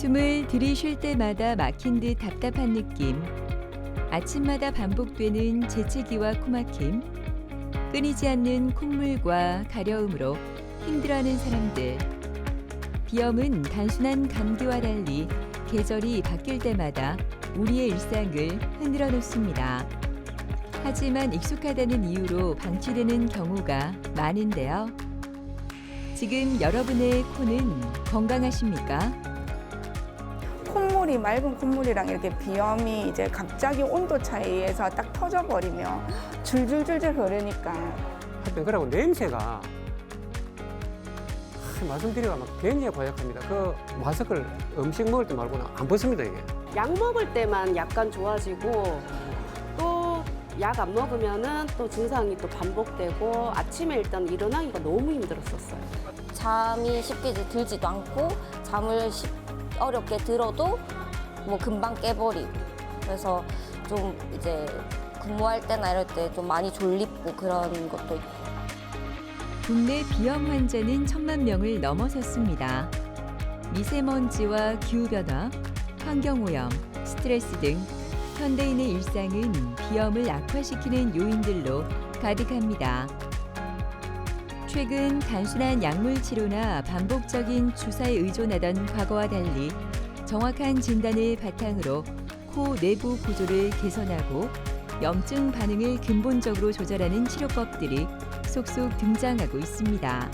숨을 들이쉴 때마다 막힌 듯 답답한 느낌. 아침마다 반복되는 재채기와 코막힘. 끊이지 않는 콧물과 가려움으로 힘들어하는 사람들. 비염은 단순한 감기와 달리 계절이 바뀔 때마다 우리의 일상을 흔들어 놓습니다. 하지만 익숙하다는 이유로 방치되는 경우가 많은데요. 지금 여러분의 코는 건강하십니까? 콧물이 맑은 콧물이랑 이렇게 비염이 이제 갑자기 온도 차이에서 딱 터져버리면 줄줄줄줄 흐르니까 하여튼 그러고 냄새가 말씀드리기가 막 굉장히 고약합니다. 그 마스크를 음식 먹을 때 말고는 안 벗습니다 이게. 약 먹을 때만 약간 좋아지고 또 약 안 먹으면은 또 증상이 또 반복되고 아침에 일단 일어나기가 너무 힘들었었어요. 잠이 쉽게 이제 들지도 않고 잠을 어렵게 들어도 뭐 금방 깨버리고 그래서 좀 이제 근무할 때나 이럴 때 좀 많이 졸립고 그런 것도 있고. 국내 비염 환자는 1,000만 명을 넘어섰습니다. 미세먼지와 기후변화, 환경오염, 스트레스 등 현대인의 일상은 비염을 악화시키는 요인들로 가득합니다. 최근 단순한 약물 치료나 반복적인 주사에 의존하던 과거와 달리 정확한 진단을 바탕으로 코 내부 구조를 개선하고 염증 반응을 근본적으로 조절하는 치료법들이 속속 등장하고 있습니다.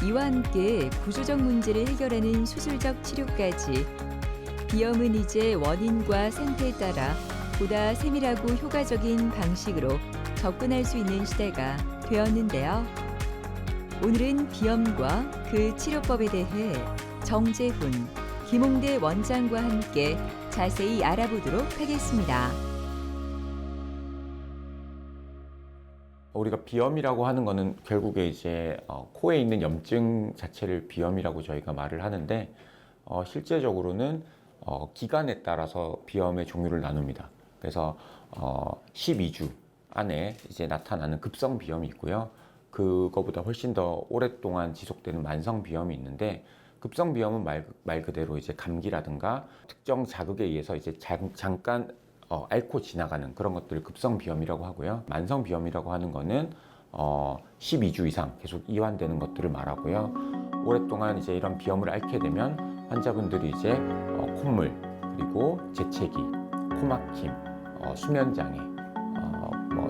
이와 함께 구조적 문제를 해결하는 수술적 치료까지 비염은 이제 원인과 상태에 따라 보다 세밀하고 효과적인 방식으로 접근할 수 있는 시대가 되었는데요. 오늘은 비염과 그 치료법에 대해 정재훈, 김홍대 원장과 함께 자세히 알아보도록 하겠습니다. 우리가 비염이라고 하는 거는 결국에 이제 코에 있는 염증 자체를 비염이라고 저희가 말을 하는데 실제적으로는 기간에 따라서 비염의 종류를 나눕니다. 그래서 12주 안에 이제 나타나는 급성 비염이 있고요. 그거보다 훨씬 더 오랫동안 지속되는 만성 비염이 있는데 급성 비염은 말 그대로 이제 감기라든가 특정 자극에 의해서 이제 잠깐 앓고 지나가는 그런 것들을 급성 비염이라고 하고요. 만성 비염이라고 하는 거는 12주 이상 계속 이완되는 것들을 말하고요. 오랫동안 이제 이런 비염을 앓게 되면 환자분들이 이제 콧물, 그리고 재채기, 코막힘, 수면장애,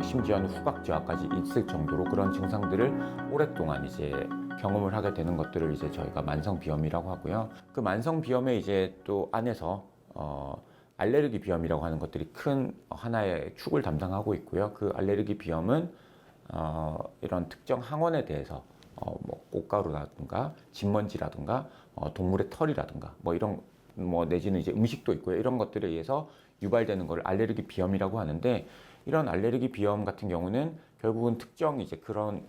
심지어는 후각저하까지 있을 정도로 그런 증상들을 오랫동안 이제 경험을 하게 되는 것들을 이제 저희가 만성 비염이라고 하고요. 그 만성 비염의 이제 또 안에서 알레르기 비염이라고 하는 것들이 큰 하나의 축을 담당하고 있고요. 그 알레르기 비염은 이런 특정 항원에 대해서 꽃가루라든가 진먼지라든가 동물의 털이라든가 이런 내지는 이제 음식도 있고요. 이런 것들에 의해서 유발되는 걸 알레르기 비염이라고 하는데 이런 알레르기 비염 같은 경우는 결국은 특정 이제 그런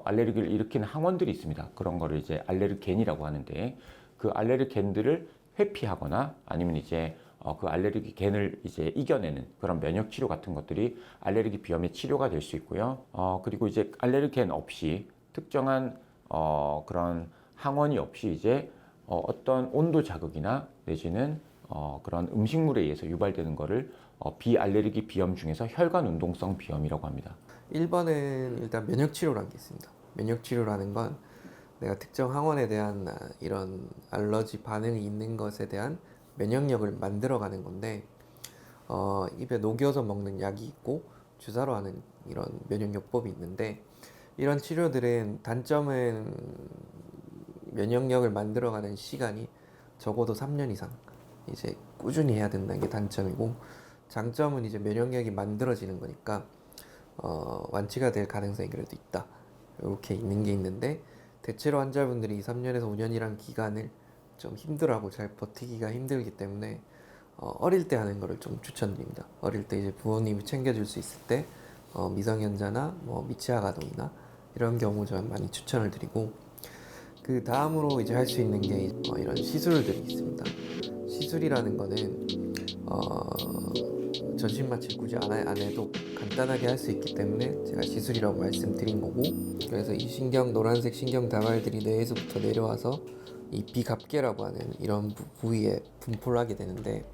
알레르기를 일으키는 항원들이 있습니다. 그런 거를 이제 알레르겐이라고 하는데 그 알레르겐들을 회피하거나 아니면 이제 그 알레르기 겐을 이제 이겨내는 그런 면역 치료 같은 것들이 알레르기 비염의 치료가 될 수 있고요. 그리고 이제 알레르겐 없이 특정한 그런 항원이 없이 이제 어떤 온도 자극이나 내지는 그런 음식물에 의해서 유발되는 거를 비알레르기 비염 중에서 혈관 운동성 비염이라고 합니다. 1번은 일단 면역치료라는 게 있습니다. 면역치료라는 건 내가 특정 항원에 대한 이런 알러지 반응이 있는 것에 대한 면역력을 만들어가는 건데 입에 녹여서 먹는 약이 있고 주사로 하는 이런 면역요법이 있는데 이런 치료들은 단점은 면역력을 만들어가는 시간이 적어도 3년 이상 이제 꾸준히 해야 된다는 게 단점이고 장점은 이제 면역력이 만들어지는 거니까 완치가 될 가능성이 그래도 있다. 이렇게 있는 게 있는데 대체로 환자분들이 3년에서 5년이란 기간을 좀 힘들어하고 잘 버티기가 힘들기 때문에 어릴 때 하는 거를 좀 추천드립니다. 어릴 때 이제 부모님이 챙겨줄 수 있을 때 미성년자나 미취학 아동이나 이런 경우 저는 많이 추천을 드리고 그 다음으로 이제 할 수 있는 게 이런 시술들이 있습니다. 시술이라는 거는 전신 마취 굳이 안 해도 간단하게 할 수 있기 때문에 제가 시술이라고 말씀드린 거고 그래서 이 노란색 신경 다발들이 뇌에서부터 내려와서 이 비갑계라고 하는 이런 부위에 분포를 하게 되는데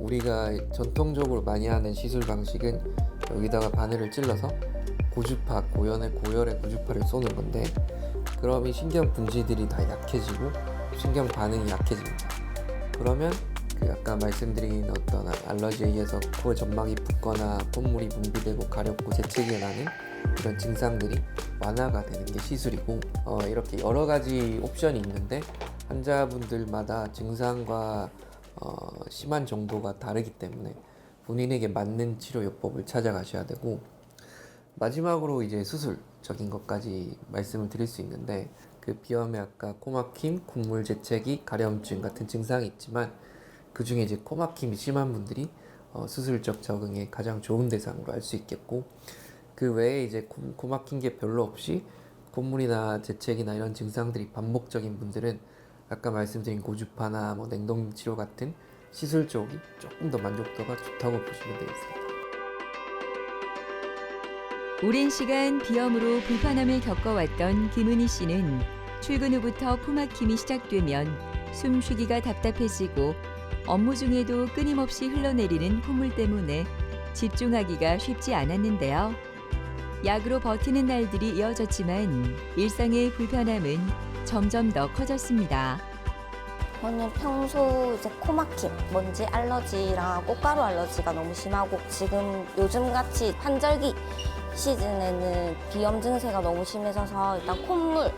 우리가 전통적으로 많이 하는 시술 방식은 여기다가 바늘을 찔러서 고주파, 고열의 고주파를 쏘는 건데 그럼 이 신경 분지들이 다 약해지고 신경 반응이 약해집니다. 그러면 그 아까 말씀드린 어떤 알러지에 의해서 코 점막이 붓거나 콧물이 분비되고 가렵고 재채기가 나는 이런 증상들이 완화가 되는 게 시술이고 이렇게 여러 가지 옵션이 있는데 환자분들마다 증상과 심한 정도가 다르기 때문에 본인에게 맞는 치료요법을 찾아가셔야 되고 마지막으로 이제 수술적인 것까지 말씀을 드릴 수 있는데 그 비염에 아까 코막힘, 콧물 재채기, 가려움증 같은 증상이 있지만 그 중에 이제 코막힘이 심한 분들이 수술적 적응에 가장 좋은 대상으로 할 수 있겠고 그 외에 이제 코막힌 게 별로 없이 콧물이나 재채기나 이런 증상들이 반복적인 분들은 아까 말씀드린 고주파나 뭐 냉동 치료 같은 시술 쪽이 조금 더 만족도가 좋다고 보시면 되겠습니다. 오랜 시간 비염으로 불편함을 겪어왔던 김은희 씨는 출근 후부터 코막힘이 시작되면 숨쉬기가 답답해지고 업무 중에도 끊임없이 흘러내리는 콧물 때문에 집중하기가 쉽지 않았는데요. 약으로 버티는 날들이 이어졌지만 일상의 불편함은 점점 더 커졌습니다. 저는 평소 이제 코막힘, 먼지 알러지랑 꽃가루 알러지가 너무 심하고 지금 요즘같이 환절기 시즌에는 비염 증세가 너무 심해져서 일단 콧물,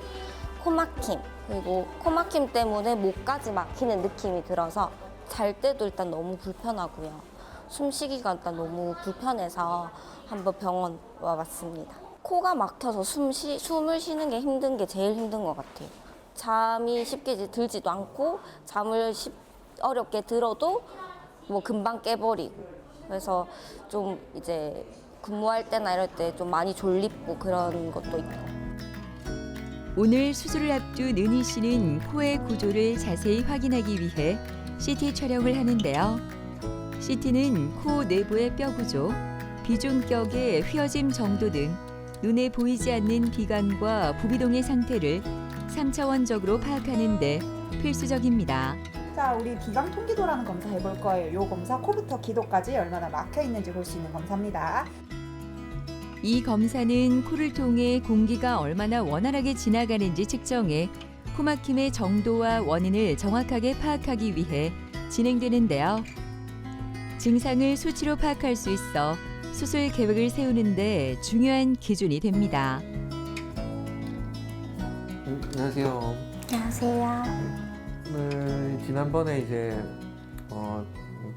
코막힘 그리고 코막힘 때문에 목까지 막히는 느낌이 들어서 잘 때도 일단 너무 불편하고요. 숨쉬기가 일단 너무 불편해서 한번 병원 와봤습니다. 코가 막혀서 숨을 쉬는 게 힘든 게 제일 힘든 것 같아요. 잠이 쉽게 들지도 않고 잠을 어렵게 들어도 뭐 금방 깨버리고 그래서 좀 이제 근무할 때나 이럴 때 좀 많이 졸립고 그런 것도 있고. 오늘 수술을 앞둔 은희 씨는 코의 구조를 자세히 확인하기 위해 CT 촬영을 하는데요. CT는 코 내부의 뼈 구조, 비중격의 휘어짐 정도 등 눈에 보이지 않는 비관과 부비동의 상태를 3차원적으로 파악하는 데 필수적입니다. 자, 우리 비강 통기도라는 검사 해볼 거예요. 이 검사 코부터 기도까지 얼마나 막혀 있는지 볼 수 있는 검사입니다. 이 검사는 코를 통해 공기가 얼마나 원활하게 지나가는지 측정해 코막힘의 정도와 원인을 정확하게 파악하기 위해 진행되는데요. 증상을 수치로 파악할 수 있어 수술 계획을 세우는 데 중요한 기준이 됩니다. 안녕하세요. 안녕하세요. 지난번에 이제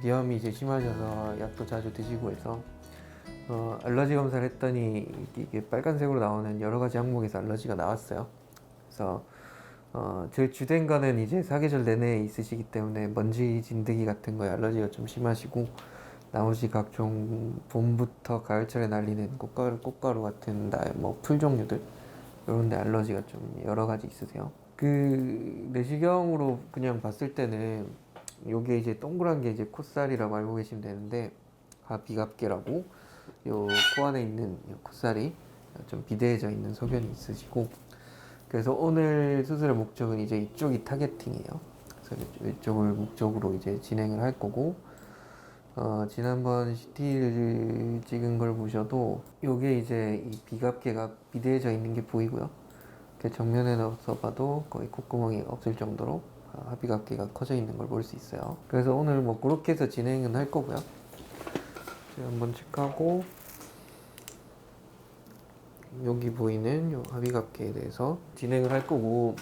비염이 이제 심하셔서 약도 자주 드시고 해서 알러지 검사를 했더니 이게 빨간색으로 나오는 여러 가지 항목에서 알러지가 나왔어요. 그래서 제일 주된 거는 이제 사계절 내내 있으시기 때문에 먼지 진드기 같은 거에 알러지가 좀 심하시고 나머지 각종 봄부터 가을철에 날리는 꽃가루 같은 뭐 풀 종류들 이런 데 알러지가 좀 여러 가지 있으세요. 그 내시경으로 그냥 봤을 때는 요게 이제 동그란 게 이제 콧살이라고 알고 계시면 되는데 비갑계라고 요 코 안에 있는 요 콧살이 좀 비대해져 있는 소변이 있으시고 그래서 오늘 수술의 목적은 이제 이쪽이 타겟팅이에요. 그래서 이쪽을 목적으로 이제 진행을 할 거고 지난번 CT를 찍은 걸 보셔도 요게 이제 이 비갑계가 비대해져 있는 게 보이고요. 이렇게 정면에 넣어서 봐도 거의 콧구멍이 없을 정도로 하비갑계가 커져 있는 걸 볼 수 있어요. 그래서 오늘 뭐 그렇게 해서 진행은 할 거고요. 제가 한번 체크하고 여기 보이는 요 하비갑계에 대해서 진행을 할 거고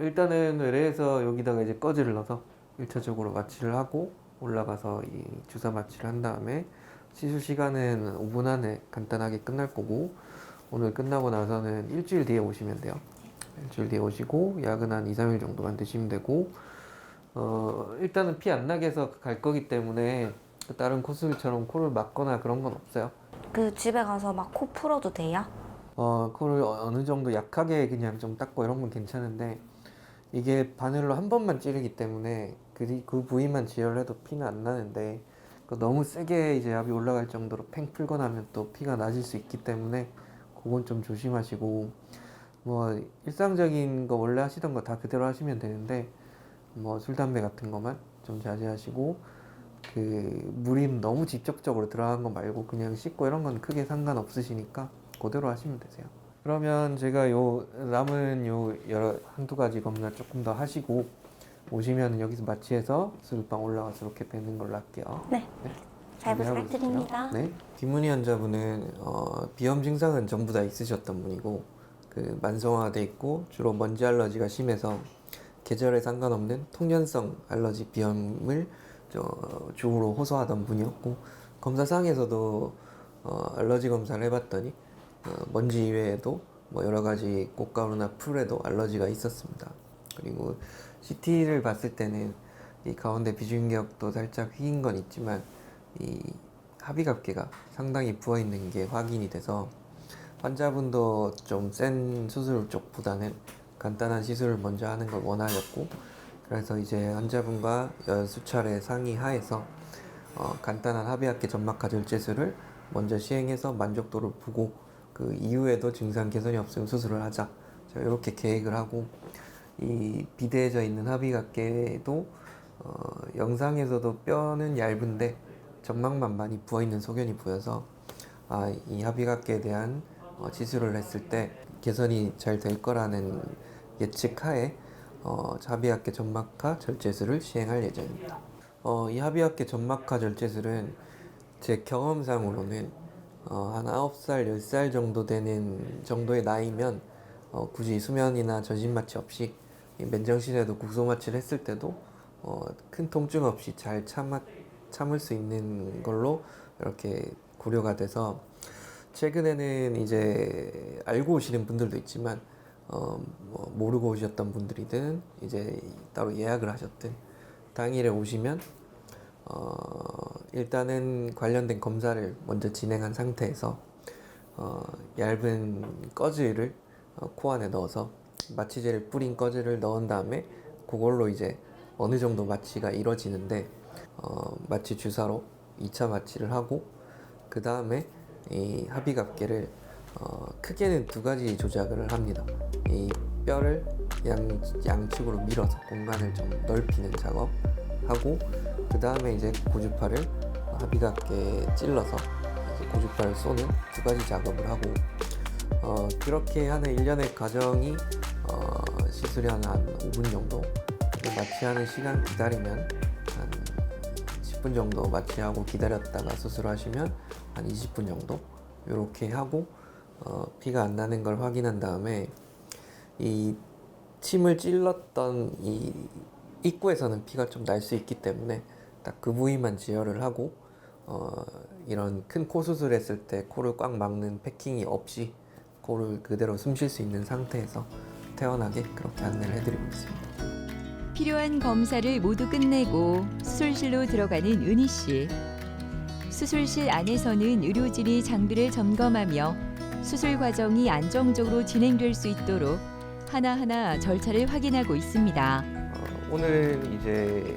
일단은 의뢰해서 여기다가 이제 꺼즈를 넣어서 1차적으로 마취를 하고 올라가서 이 주사 마취를 한 다음에 시술 시간은 5분 안에 간단하게 끝날 거고 오늘 끝나고 나서는 일주일 뒤에 오시면 돼요. 일주일 뒤에 오시고 약은 한 2, 3일 정도만 드시면 되고 일단은 피 안 나게 해서 갈 거기 때문에 다른 코술처럼 코를 막거나 그런 건 없어요. 그 집에 가서 막 코 풀어도 돼요? 코를 어느 정도 약하게 그냥 좀 닦고 이런 건 괜찮은데 이게 바늘로 한 번만 찌르기 때문에 그 부위만 지혈해도 피는 안 나는데 너무 세게 이제 압이 올라갈 정도로 팽 풀거나 하면 또 피가 나질 수 있기 때문에 그건 좀 조심하시고 뭐 일상적인 거 원래 하시던 거 다 그대로 하시면 되는데 뭐 술, 담배 같은 것만 좀 자제하시고 그 물이 너무 직접적으로 들어간 거 말고 그냥 씻고 이런 건 크게 상관없으시니까 그대로 하시면 되세요. 그러면 제가 요 남은 요 여러 한두 가지 검사 조금 더 하시고 오시면 여기서 마취해서 수술방 올라가서 이렇게 뵈는 걸로 할게요. 네. 잘 준비하고 부탁드립니다. 있을게요. 네. 김은희 환자분은 비염 증상은 전부 다 있으셨던 분이고 그 만성화돼 있고 주로 먼지 알러지가 심해서 계절에 상관없는 통연성 알러지 비염을 주로 호소하던 분이었고 검사상에서도 알러지 검사를 해봤더니 먼지 이외에도 뭐 여러 가지 꽃가루나 풀에도 알러지가 있었습니다. 그리고 CT를 봤을 때는 이 가운데 비중격도 살짝 휘인 건 있지만 이 합의갑계가 상당히 부어 있는 게 확인이 돼서 환자분도 좀 센 수술 쪽보다는 간단한 시술을 먼저 하는 걸 원하였고 그래서 이제 환자분과 수차례 상의하에서 간단한 합의합계 점막하 절제술을 먼저 시행해서 만족도를 보고 그 이후에도 증상 개선이 없으면 수술을 하자 이렇게 계획을 하고 이 비대해져 있는 합의각계도 영상에서도 뼈는 얇은데 점막만 많이 부어있는 소견이 보여서 이 합의각계에 대한 시술을 했을 때 개선이 잘 될 거라는 예측하에 합의각계 점막하 절제술을 시행할 예정입니다. 이 합의각계 점막하 절제술은 제 경험상으로는 한 9살, 10살 정도 되는 정도의 나이면 굳이 수면이나 전신 마취 없이 맨정신에도 국소 마취를 했을 때도 큰 통증 없이 잘 참을 수 있는 걸로 이렇게 고려가 돼서 최근에는 이제 알고 오시는 분들도 있지만 뭐 모르고 오셨던 분들이든 이제 따로 예약을 하셨든 당일에 오시면 일단은 관련된 검사를 먼저 진행한 상태에서 얇은 꺼즈를 코 안에 넣어서 마취제를 뿌린 꺼즈를 넣은 다음에 그걸로 이제 어느 정도 마취가 이루어지는데 마취 주사로 2차 마취를 하고 그 다음에 이 합의갑계를 크게는 두 가지 조작을 합니다. 이 뼈를 양측으로 밀어서 공간을 좀 넓히는 작업하고 그 다음에 이제 고주파를 합의각계에 찔러서 이제 고주파를 쏘는 두 가지 작업을 하고 그렇게 하는 일련의 과정이 시술이 한 5분 정도 마취하는 시간 기다리면 한 10분 정도 마취하고 기다렸다가 수술하시면 한 20분 정도 이렇게 하고 피가 안 나는 걸 확인한 다음에 이 침을 찔렀던 이 입구에서는 피가 좀 날 수 있기 때문에 딱 그 부위만 지혈을 하고 이런 큰 코 수술했을 때 코를 꽉 막는 패킹이 없이 코를 그대로 숨 쉴 수 있는 상태에서 태어나게 그렇게 안내를 해드리고 있습니다. 필요한 검사를 모두 끝내고 수술실로 들어가는 은희 씨. 수술실 안에서는 의료진이 장비를 점검하며 수술 과정이 안정적으로 진행될 수 있도록 하나하나 절차를 확인하고 있습니다. 오늘 이제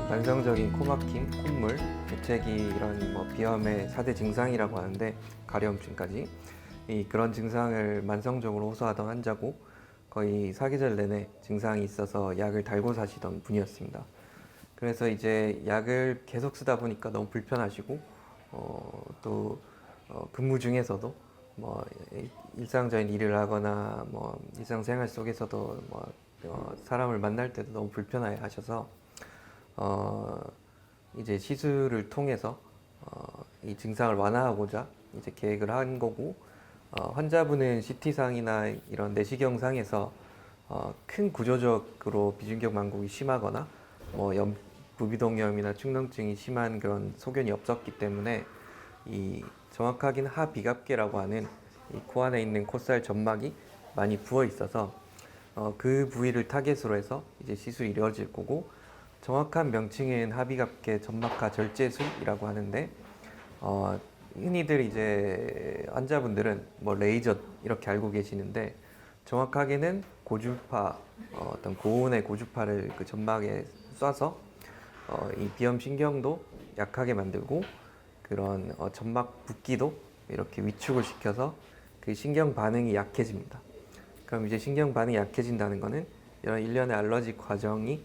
만성적인 코막힘, 콧물, 재채기 이런 뭐 비염의 4대 증상이라고 하는데 가려움증까지 그런 증상을 만성적으로 호소하던 환자고 거의 사계절 내내 증상이 있어서 약을 달고 사시던 분이었습니다. 그래서 이제 약을 계속 쓰다 보니까 너무 불편하시고 또 근무 중에서도 뭐 일상적인 일을 하거나 뭐 일상생활 속에서도 뭐 사람을 만날 때도 너무 불편해 하셔서 이제 시술을 통해서 이 증상을 완화하고자 이제 계획을 한 거고 환자분은 CT상이나 이런 내시경상에서 큰 구조적으로 비중격 만곡이 심하거나 뭐 부비동염이나 축농증이 심한 그런 소견이 없었기 때문에 이 정확하긴 하비갑계라고 하는 이 코 안에 있는 콧살 점막이 많이 부어 있어서 그 부위를 타겟으로 해서 이제 시술이 이루어질 거고 정확한 명칭은 하비갑계 점막하 절제술이라고 하는데 흔히들 이제 환자분들은 뭐 레이저 이렇게 알고 계시는데 정확하게는 고주파 어떤 고온의 고주파를 그 점막에 쏴서 이 비염 신경도 약하게 만들고 그런 점막 붓기도 이렇게 위축을 시켜서 그 신경 반응이 약해집니다. 그럼 이제 신경 반응이 약해진다는 거는 이런 일련의 알러지 과정이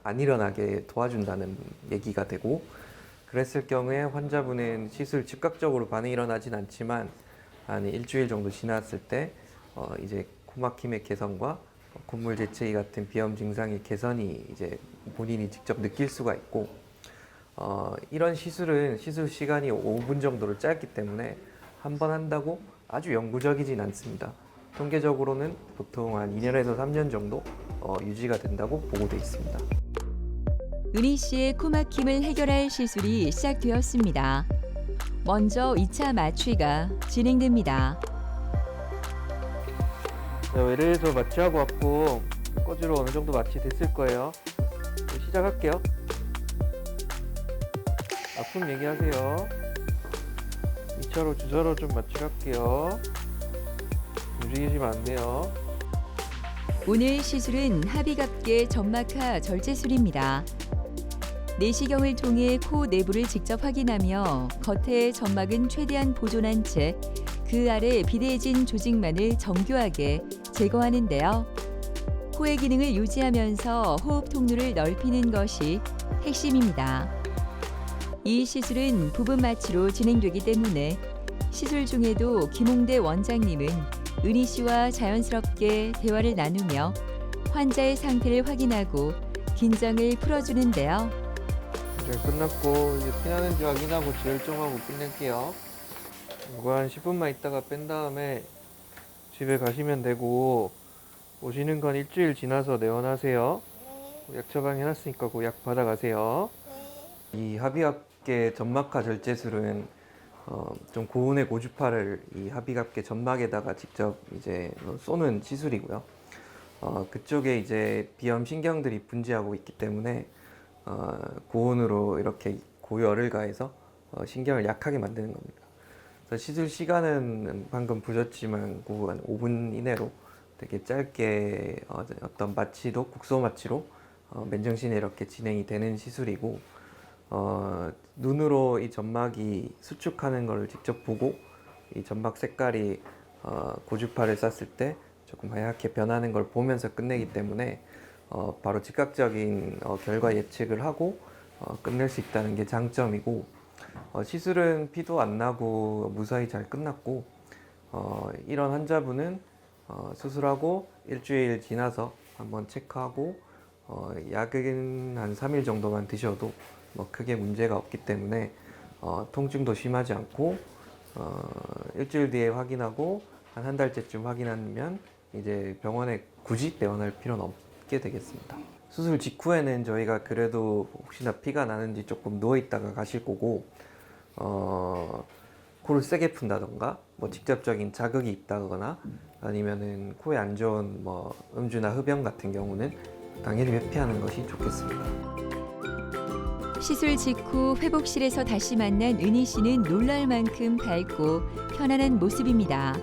안 일어나게 도와준다는 얘기가 되고, 그랬을 경우에 환자분은 시술 즉각적으로 반응이 일어나진 않지만 한 일주일 정도 지났을 때 이제 코막힘의 개선과 콧물 재채기 같은 비염 증상의 개선이 이제 본인이 직접 느낄 수가 있고, 이런 시술은 시술 시간이 5분 정도로 짧기 때문에 한 번 한다고 아주 영구적이진 않습니다. 통계적으로는 보통 한 2년에서 3년 정도 유지가 된다고 보고돼 있습니다. 은희 씨의 코막힘을 해결할 시술이 시작되었습니다. 먼저 2차 마취가 진행됩니다. 자, 외래에서 마취하고 왔고 꺼지로 어느 정도 마취됐을 거예요. 시작할게요. 아픔 얘기하세요. 2차로 주사로 좀 마취할게요. 움직이시면 안 돼요. 오늘 시술은 합의갑계 점막하 절제술입니다. 내시경을 통해 코 내부를 직접 확인하며 겉의 점막은 최대한 보존한 채 그 아래 비대해진 조직만을 정교하게 제거하는데요. 코의 기능을 유지하면서 호흡 통로를 넓히는 것이 핵심입니다. 이 시술은 부분 마취로 진행되기 때문에 시술 중에도 김홍대 원장님은 은희 씨와 자연스럽게 대화를 나누며 환자의 상태를 확인하고 긴장을 풀어주는데요. 이제 끝났고 이제 피나는지 확인하고 재혈정하고 끝낼게요. 이거 한 10분만 있다가 뺀 다음에 집에 가시면 되고, 오시는 건 일주일 지나서 내원하세요. 약 처방해놨으니까 그 약 받아가세요. 이 합의갑계 점막하 절제술은 좀 고온의 고주파를 이 합의갑계 점막에다가 직접 이제 쏘는 시술이고요. 그쪽에 이제 비염 신경들이 분지하고 있기 때문에 고온으로 이렇게 고열을 가해서 신경을 약하게 만드는 겁니다. 그래서 시술 시간은 방금 보셨지만 한 5분 이내로 되게 짧게 어떤 마취로, 국소 마취로 맨정신에 이렇게 진행이 되는 시술이고, 눈으로 이 점막이 수축하는 것을 직접 보고 이 점막 색깔이 고주파를 쐈을 때 조금 하얗게 변하는 걸 보면서 끝내기 때문에 바로 즉각적인 결과 예측을 하고 끝낼 수 있다는 게 장점이고, 시술은 피도 안 나고 무사히 잘 끝났고, 이런 환자분은 수술하고 일주일 지나서 한번 체크하고 약은 한 3일 정도만 드셔도 뭐 크게 문제가 없기 때문에 통증도 심하지 않고, 일주일 뒤에 확인하고 한 달째쯤 확인하면 이제 병원에 굳이 내원할 필요는 없게 되겠습니다. 수술 직후에는 저희가 그래도 혹시나 피가 나는지 조금 누워 있다가 가실 거고, 코를 세게 푼다던가 뭐 직접적인 자극이 있다거나 아니면은 코에 안 좋은 뭐 음주나 흡연 같은 경우는 당연히 회피하는 것이 좋겠습니다. 시술 직후 회복실에서 다시 만난 은희 씨는 놀랄 만큼 밝고 편안한 모습입니다.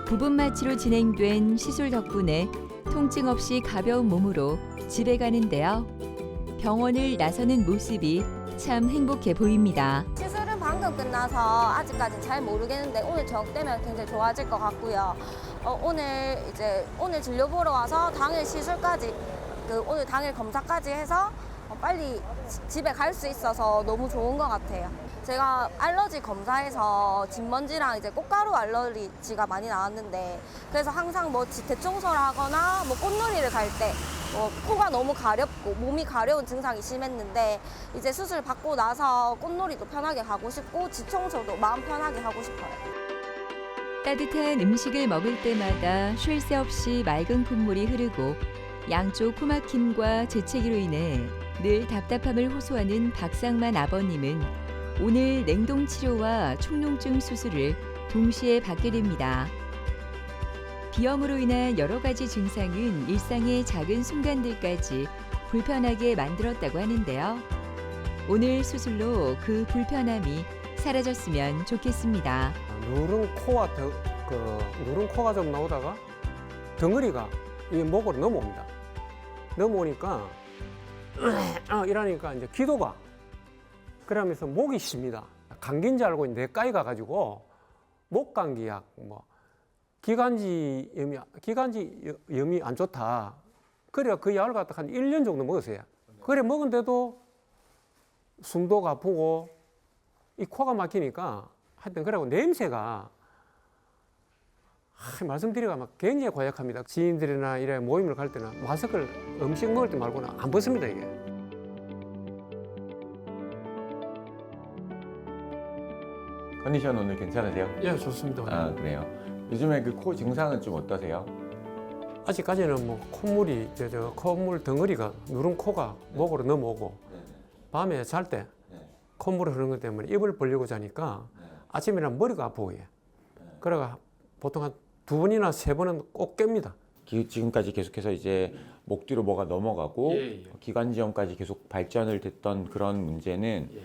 부분 마취로 진행된 시술 덕분에 통증 없이 가벼운 몸으로 집에 가는데요. 병원을 나서는 모습이 참 행복해 보입니다. 시술은 방금 끝나서 아직까지는 잘 모르겠는데 오늘 저녁 되면 굉장히 좋아질 것 같고요. 오늘 진료 보러 와서 당일 시술까지 오늘 당일 검사까지 해서 빨리 집에 갈 수 있어서 너무 좋은 것 같아요. 제가 알러지 검사에서 진먼지랑 이제 꽃가루 알러지가 많이 나왔는데, 그래서 항상 뭐 대청소를 하거나 뭐 꽃놀이를 갈 때 코가 너무 가렵고 몸이 가려운 증상이 심했는데, 이제 수술 받고 나서 꽃놀이도 편하게 가고 싶고 지청소도 마음 편하게 하고 싶어요. 따뜻한 음식을 먹을 때마다 쉴 새 없이 맑은 콧물이 흐르고 양쪽 코막힘과 재채기로 인해 늘 답답함을 호소하는 박상만 아버님은 오늘 냉동 치료와 축농증 수술을 동시에 받게 됩니다. 비염으로 인한 여러 가지 증상은 일상의 작은 순간들까지 불편하게 만들었다고 하는데요. 오늘 수술로 그 불편함이 사라졌으면 좋겠습니다. 누른 코가 좀 나오다가 덩어리가 이 목으로 넘어옵니다. 넘어오니까 이러니까 이제 기도가, 그러면서 목이 쉽니다. 감기인 줄 알고 내과에 가가지고 목 감기약, 뭐 기관지염이 안 좋다. 그래 그 약을 갖다 한 1년 정도 먹었어요. 그래 먹은데도 숨도 가쁘고 이 코가 막히니까 하여튼 그러고 냄새가 말씀드리가 막 굉장히 고약합니다. 지인들이나 이래 모임을 갈 때는 마스크를 음식 먹을 때 말고는 안 벗습니다 이게. 컨디션 오늘 괜찮으세요? 예, 좋습니다. 아, 그래요. 요즘에 그 코 증상은 좀 어떠세요? 아직까지는 뭐 콧물이 저 콧물 덩어리가 누른 코가 목으로 넘어오고 밤에 잘 때 콧물이 흐르는 것 때문에 입을 벌리고 자니까 아침이랑 머리가 아프고 해. 그래가 보통 한 2번이나 3번은 꼭 깹니다. 지금까지 계속해서 이제 목 뒤로 뭐가 넘어가고 예. 기관지염까지 계속 발전을 됐던 그런 문제는 예.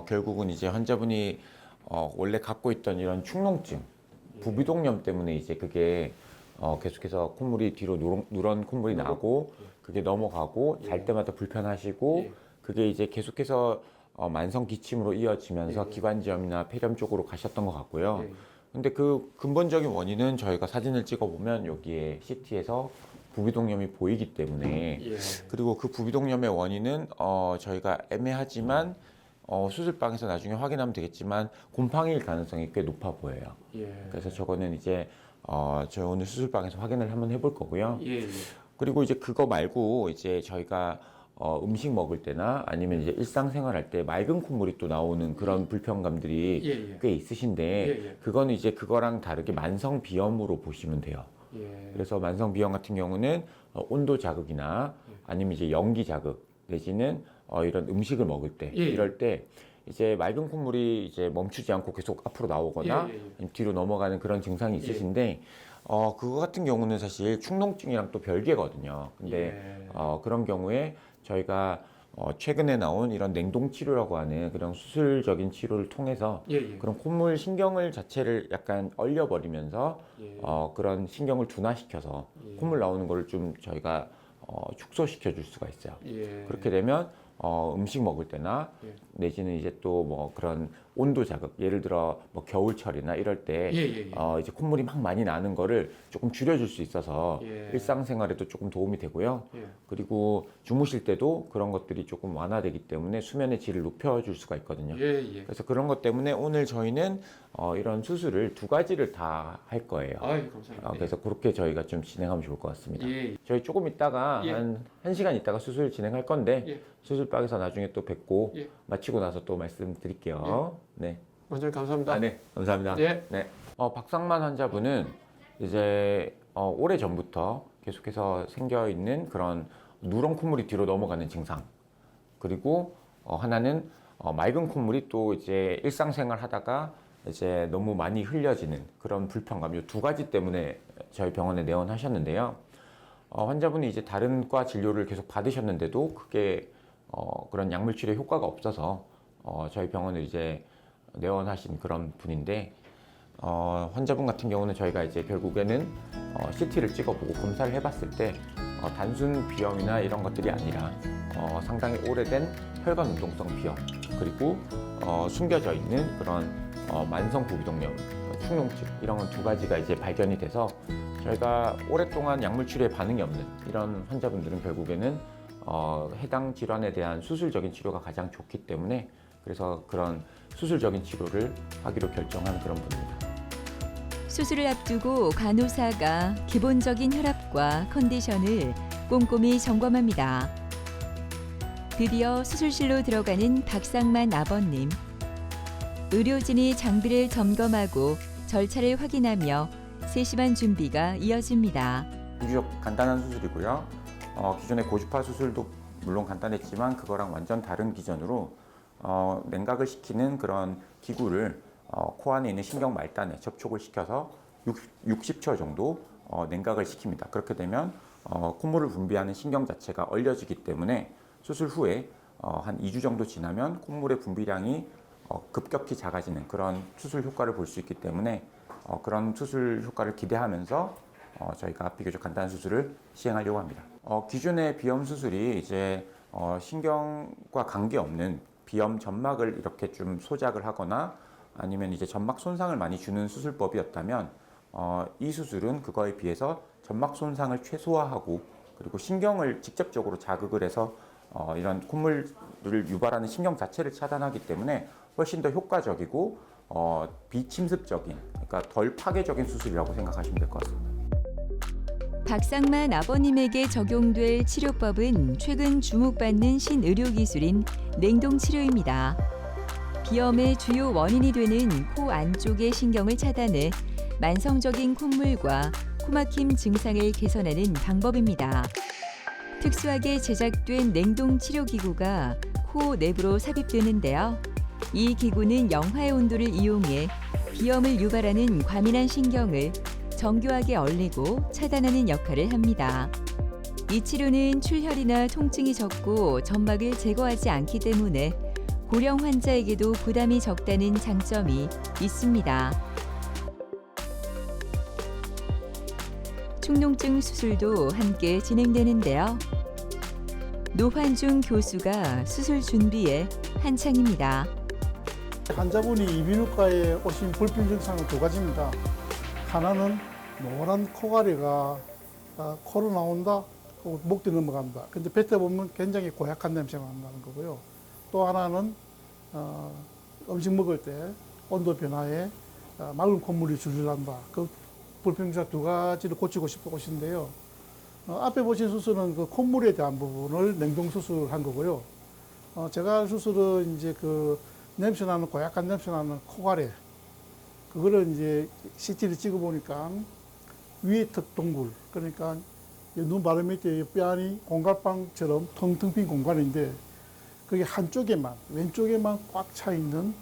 결국은 이제 환자분이 원래 갖고 있던 이런 축농증, 부비동염 때문에 이제 그게 계속해서 콧물이 뒤로 누런 콧물이 나고 그게 넘어가고 잘 때마다 불편하시고 그게 이제 계속해서 만성 기침으로 이어지면서 기관지염이나 폐렴 쪽으로 가셨던 것 같고요. 근데 그 근본적인 원인은 저희가 사진을 찍어보면 여기에 CT에서 부비동염이 보이기 때문에 그리고 그 부비동염의 원인은 저희가 애매하지만 수술방에서 나중에 확인하면 되겠지만 곰팡이일 가능성이 꽤 높아 보여요. 그래서 저거는 이제 저희 오늘 수술방에서 확인을 한번 해볼 거고요. 그리고 이제 그거 말고 이제 저희가 음식 먹을 때나 아니면 이제 일상생활할 때 맑은 콧물이 또 나오는 그런 불편감들이 꽤 있으신데 그거는 이제 그거랑 다르게 만성 비염으로 보시면 돼요. 그래서 만성 비염 같은 경우는 온도 자극이나 아니면 이제 연기 자극 내지는 이런 음식을 먹을 때 이럴 때 이제 맑은 콧물이 이제 멈추지 않고 계속 앞으로 나오거나 아니면 뒤로 넘어가는 그런 증상이 있으신데 그거 같은 경우는 사실 축농증이랑 또 별개거든요. 근데 그런 경우에 저희가 최근에 나온 이런 냉동 치료라고 하는 그런 수술적인 치료를 통해서 그런 콧물 신경을 자체를 약간 얼려버리면서 그런 신경을 둔화시켜서 콧물 나오는 거를 좀 저희가 축소시켜 줄 수가 있어요. 그렇게 되면 음식 먹을 때나 내지는 이제 또 뭐 그런 온도 자극, 예를 들어 뭐 겨울철이나 이럴 때 이제 콧물이 막 많이 나는 거를 조금 줄여줄 수 있어서 일상생활에도 조금 도움이 되고요. 그리고 주무실 때도 그런 것들이 조금 완화되기 때문에 수면의 질을 높여줄 수가 있거든요. 그래서 그런 것 때문에 오늘 저희는 이런 수술을 2가지를 다 할 거예요. 감사합니다. 그래서 그렇게 저희가 좀 진행하면 좋을 것 같습니다. 저희 조금 있다가 한 1시간 있다가 수술 진행할 건데 수술방에서 나중에 또 뵙고 마치고 나서 또 말씀드릴게요. 네. 원장님 감사합니다. 네, 감사합니다. 네. 박상만 환자분은 이제 오래 전부터 계속해서 생겨 있는 그런 누런 콧물이 뒤로 넘어가는 증상. 그리고 하나는 맑은 콧물이 또 이제 일상생활 하다가 이제 너무 많이 흘려지는 그런 불편감. 이 2가지 때문에 저희 병원에 내원하셨는데요. 환자분이 이제 다른 과 진료를 계속 받으셨는데도 그게 그런 약물 치료 효과가 없어서 저희 병원에 이제 내원하신 그런 분인데 환자분 같은 경우는 저희가 이제 결국에는 CT를 찍어보고 검사를 해봤을 때 단순 비염이나 이런 것들이 아니라 상당히 오래된 혈관 운동성 비염 그리고 숨겨져 있는 그런 만성 부비동염, 축농증 이런 2가지가 이제 발견이 돼서 저희가 오랫동안 약물 치료에 반응이 없는 이런 환자분들은 결국에는 해당 질환에 대한 수술적인 치료가 가장 좋기 때문에 그래서 그런 수술적인 치료를 하기로 결정한 그런 분입니다. 수술을 앞두고 간호사가 기본적인 혈압과 컨디션을 꼼꼼히 점검합니다. 드디어 수술실로 들어가는 박상만 아버님. 의료진이 장비를 점검하고 절차를 확인하며 세심한 준비가 이어집니다. 비교적 간단한 수술이고요. 기존의 고주파 수술도 물론 간단했지만 그거랑 완전 다른 기전으로 냉각을 시키는 그런 기구를 코 안에 있는 신경 말단에 접촉을 시켜서 60초 정도 냉각을 시킵니다. 그렇게 되면 콧물을 분비하는 신경 자체가 얼려지기 때문에 수술 후에 한 2주 정도 지나면 콧물의 분비량이 급격히 작아지는 그런 수술 효과를 볼 수 있기 때문에 그런 수술 효과를 기대하면서 저희가 비교적 간단한 수술을 시행하려고 합니다. 기존의 비염 수술이 이제 신경과 관계없는 비염 점막을 이렇게 좀 소작을 하거나 아니면 이제 점막 손상을 많이 주는 수술법이었다면 이 수술은 그거에 비해서 점막 손상을 최소화하고 그리고 신경을 직접적으로 자극을 해서 이런 콧물을 유발하는 신경 자체를 차단하기 때문에 훨씬 더 효과적이고 비침습적인, 그러니까 덜 파괴적인 수술이라고 생각하시면 될 것 같습니다. 박상만 아버님에게 적용될 치료법은 최근 주목받는 신의료기술인 냉동치료입니다. 비염의 주요 원인이 되는 코 안쪽의 신경을 차단해 만성적인 콧물과 코막힘 증상을 개선하는 방법입니다. 특수하게 제작된 냉동치료기구가 코 내부로 삽입되는데요. 이 기구는 영하의 온도를 이용해 비염을 유발하는 과민한 신경을 정교하게 얼리고 차단하는 역할을 합니다. 이 치료는 출혈이나 통증이 적고 점막을 제거하지 않기 때문에 고령 환자에게도 부담이 적다는 장점이 있습니다. 축농증 수술도 함께 진행되는데요. 노환중 교수가 수술 준비에 한창입니다. 환자분이 이비인후과에 오신 불필 증상은 두 가지입니다. 하나는 노란 코가리가 코로 나온다, 목 뒤 넘어간다. 근데 뱉어보면 굉장히 고약한 냄새가 난다는 거고요. 또 하나는 음식 먹을 때 온도 변화에 맑은 콧물이 줄줄 난다. 그 불필 증상 두 가지를 고치고 싶어 오신데요. 앞에 보신 수술은 그 콧물에 대한 부분을 냉동 수술한 거고요. 제가 할 수술은 이제 그 냄새 나는 고약한 냄새 나는 코가래. 그거를 이제 CT를 찍어 보니까 위에 턱 동굴, 그러니까 눈 바로 밑에 뼈안이 공갈빵처럼 텅텅 빈 공간인데 그게 한쪽에만, 왼쪽에만 꽉 차 있는,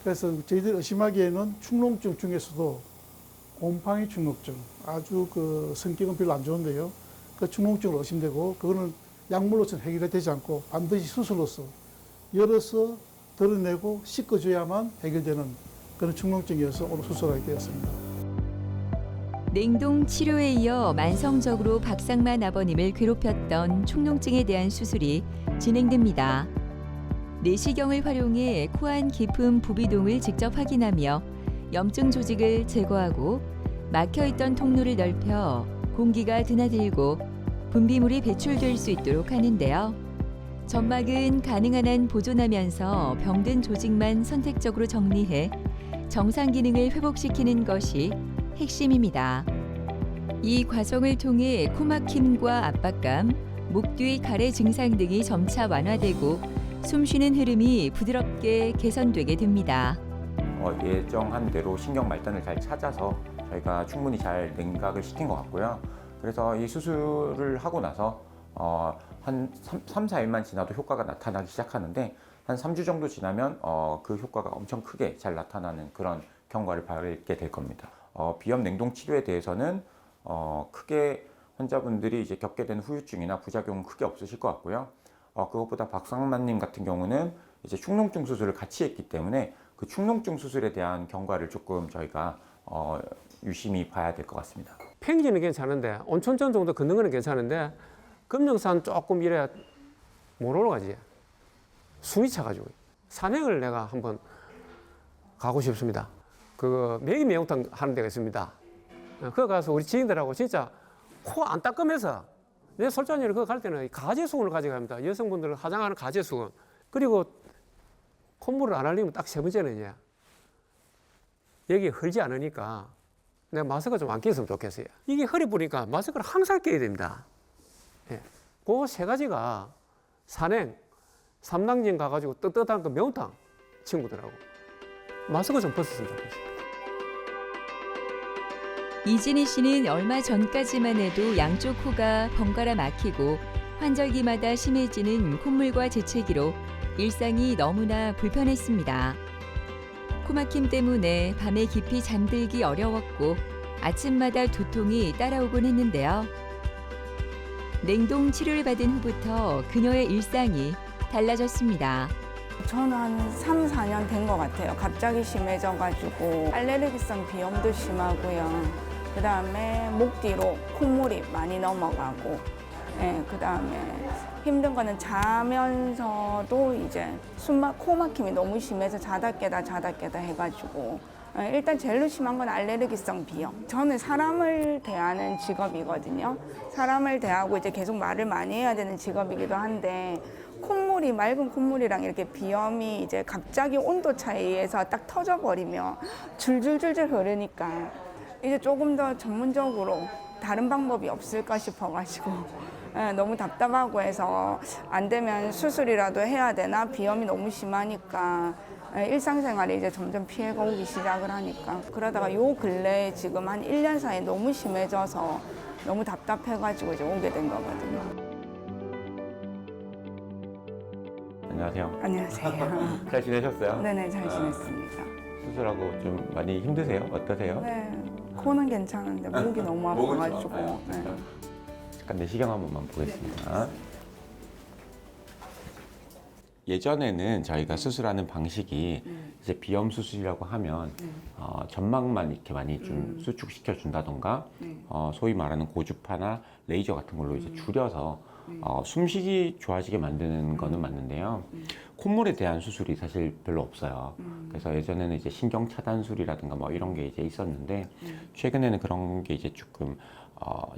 그래서 저희들이 의심하기에는 축농증 중에서도 곰팡이 축농증, 아주 그 성격은 별로 안 좋은데요. 그 축농증으로 의심되고 그거는 약물로서는 해결이 되지 않고 반드시 수술로서 열어서 드러내고 씻어줘야만 해결되는 그런 축농증이어서 오늘 수술하게 되었습니다. 냉동 치료에 이어 만성적으로 박상만 아버님을 괴롭혔던 축농증에 대한 수술이 진행됩니다. 내시경을 활용해 코 안 깊은 부비동을 직접 확인하며 염증 조직을 제거하고 막혀있던 통로를 넓혀 공기가 드나들고 분비물이 배출될 수 있도록 하는데요. 점막은 가능한 한 보존하면서 병든 조직만 선택적으로 정리해 정상 기능을 회복시키는 것이 핵심입니다. 이 과정을 통해 코막힘과 압박감, 목 뒤 가래 증상 등이 점차 완화되고 숨쉬는 흐름이 부드럽게 개선되게 됩니다. 예정한 대로 신경 말단을 잘 찾아서 저희가 충분히 잘 냉각을 시킨 것 같고요. 그래서 이 수술을 하고 나서 한 3, 4일만 지나도 효과가 나타나기 시작하는데 한 3주 정도 지나면 그 효과가 엄청 크게 잘 나타나는 그런 경과를 밟게 될 겁니다. 비염 냉동 치료에 대해서는 크게 환자분들이 이제 겪게 되는 후유증이나 부작용은 크게 없으실 것 같고요. 그것보다 박상만님 같은 경우는 이제 축농증 수술을 같이 했기 때문에 그 축농증 수술에 대한 경과를 조금 저희가 유심히 봐야 될 것 같습니다. 팽이는 괜찮은데 온천전 정도 걷는 거는 괜찮은데 금령산 조금 이래 못 올라가지. 숨이 차가지고 산행을 내가 한번 가고 싶습니다. 그 매기 매운탕 하는 데가 있습니다. 그거 가서 우리 지인들하고 진짜 코 안 닦으면서 내 솔직히 그거 갈 때는 가재수건을 가져갑니다. 여성분들은 화장하는 가재수건. 그리고 콧물을 안 흘리면 딱 세 번째는요. 여기 흘지 않으니까 내가 마스크 좀 안 꼈으면 좋겠어요. 이게 허리 부니까 마스크를 항상 껴야 됩니다. 예. 그 세 가지가 산행, 삼당진 가가지고 뜨뜻한 그 매운탕 친구들하고 마스크 좀 벗었으면 좋겠어요. 이진희 씨는 얼마 전까지만 해도 양쪽 코가 번갈아 막히고 환절기마다 심해지는 콧물과 재채기로 일상이 너무나 불편했습니다. 코막힘 때문에 밤에 깊이 잠들기 어려웠고 아침마다 두통이 따라오곤 했는데요. 냉동 치료를 받은 후부터 그녀의 일상이 달라졌습니다. 저는 한 3, 4년 된 것 같아요. 갑자기 심해져가지고 알레르기성 비염도 심하고요. 그 다음에 목 뒤로 콧물이 많이 넘어가고, 그 다음에 힘든 거는 자면서도 이제 코 막힘이 너무 심해서 자다 깨다 해가지고 일단 제일 심한 건 알레르기성 비염. 저는 사람을 대하는 직업이거든요. 사람을 대하고 이제 계속 말을 많이 해야 되는 직업이기도 한데 콧물이 맑은 콧물이랑 이렇게 비염이 이제 갑자기 온도 차이에서 딱 터져버리면 줄줄줄줄 흐르니까 이제 조금 더 전문적으로 다른 방법이 없을까 싶어가지고 너무 답답하고 해서 안 되면 수술이라도 해야 되나 비염이 너무 심하니까 일상생활에 이제 점점 피해가 오기 시작을 하니까 그러다가 요 근래에 지금 한 1년 사이에 너무 심해져서 너무 답답해가지고 이제 오게 된 거거든요. 안녕하세요. 안녕하세요. 잘 지내셨어요? 네네, 잘 지냈습니다. 수술하고 좀 많이 힘드세요? 어떠세요? 네, 코는 괜찮은데 목이 너무 아파가지고. 네. 잠깐 내시경 한 번만 보겠습니다. 예전에는 저희가 수술하는 방식이 이제 비염 수술이라고 하면 점막만 이렇게 많이 좀 수축시켜 준다던가 소위 말하는 고주파나 레이저 같은 걸로 이제 줄여서 숨쉬기 좋아지게 만드는 거는 맞는데요. 콧물에 대한 수술이 사실 별로 없어요. 그래서 예전에는 이제 신경 차단술이라든가 뭐 이런 게 이제 있었는데 최근에는 그런 게 이제 조금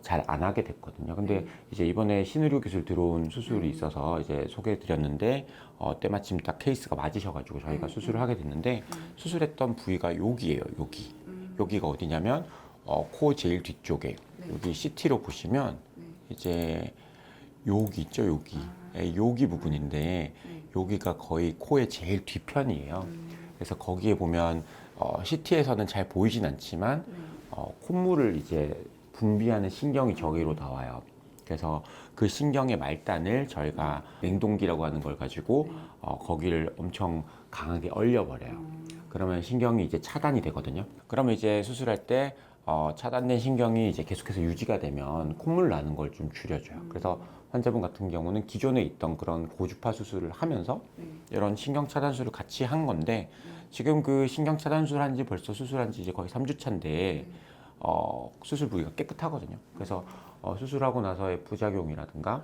잘 안 하게 됐거든요. 근데 이제 이번에 신의료 기술 들어온 수술이 있어서 이제 소개해 드렸는데 때마침 딱 케이스가 맞으셔가지고 저희가 수술을 하게 됐는데 수술했던 부위가 여기예요. 여기가 어디냐면 코 제일 뒤쪽에 여기 CT로 보시면 이제 여기 있죠. 여기 부분인데 여기가 거의 코의 제일 뒤편이에요. 그래서 거기에 보면 CT에서는 잘 보이진 않지만 콧물을 이제 분비하는 신경이 저기로 나와요. 그래서 그 신경의 말단을 저희가 냉동기라고 하는 걸 가지고 거기를 엄청 강하게 얼려버려요. 그러면 신경이 이제 차단이 되거든요. 그러면 이제 수술할 때 차단된 신경이 이제 계속해서 유지가 되면 콧물 나는 걸 좀 줄여줘요. 그래서 환자분 같은 경우는 기존에 있던 그런 고주파 수술을 하면서 이런 신경 차단술을 같이 한 건데 지금 그 신경 차단술 한지 벌써 수술한 지 이제 거의 3주 차인데 수술 부위가 깨끗하거든요. 그래서 수술하고 나서의 부작용이라든가